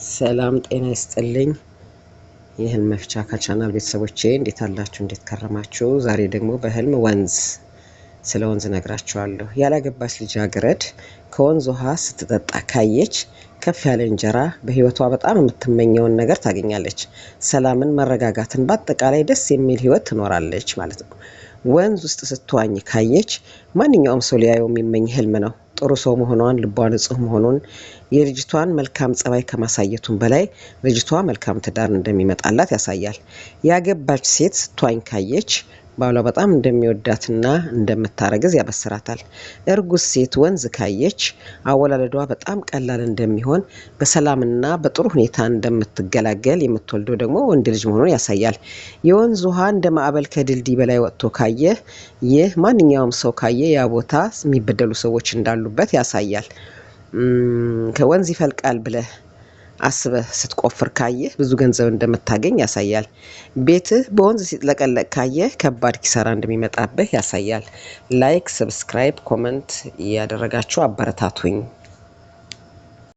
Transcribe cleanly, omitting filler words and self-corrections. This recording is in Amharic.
ሰላም ጤና ይስጥልኝ። የህልም መፍቻ ከቻናል ቤተሰቦቼ እንዴት አላችሁ? እንዴት ከረማችሁ? ዛሬ ደግሞ በህልም ወንዝ ስለ ወንዝ ነግራችኋለሁ። ያላገባች ልጃገረድ ከወንዝ ውሃ ስትጠጣ ካየች ከፍ ያለ እንጀራ በህይወቷ በጣም የምትመኘውን ነገር ታገኛለች። ሰላምን፣ መረጋጋትን፣ በአጠቃላይ ደስ የሚል ህይወት ትኖራለች ማለት ነው። ወንዝ ውስጥ ስትዋኝ ካየች ማንኛውም ሰው ሊያየው የሚመኝ ህልም ነው። ጥሩ ሰው መሆኗን፣ ልቧ ንጹህ መሆኑን፣ የልጅቷን መልካም ጸባይ ከማሳየቱም በላይ ልጅቷ መልካም ትዳር እንደሚመጣላት ያሳያል። ያገባች ሴት ስትዋኝ ካየች ባሏ በጣም እንደሚወዳትና እንደምታረግዝ ያበስራታል። እርጉዝ ሴት ወንዝ ካየች አወላለዷ በጣም ቀላል እንደሚሆን፣ በሰላምና በጥሩ ሁኔታ እንደምትገላገል፣ የምትወልደው ደግሞ ወንድ ልጅ መሆኑን ያሳያል። የወንዝ ውሃ እንደ ማዕበል ከድልድይ በላይ ወጥቶ ካየ ይህ ማንኛውም ሰው ካየ ያ ቦታ የሚበደሉ ሰዎች እንዳሉበት ያሳያል። ከወንዝ ይፈልቃል ብለህ አስበህ ስትቆፍር ካየህ ብዙ ገንዘብ እንደምታገኝ ያሳያል። ቤትህ በወንዝ ሲጥለቀለቅ ካየህ ከባድ ኪሳራ እንደሚመጣብህ ያሳያል። ላይክ፣ ሰብስክራይብ፣ ኮመንት ያደረጋችሁ አበረታቱኝ።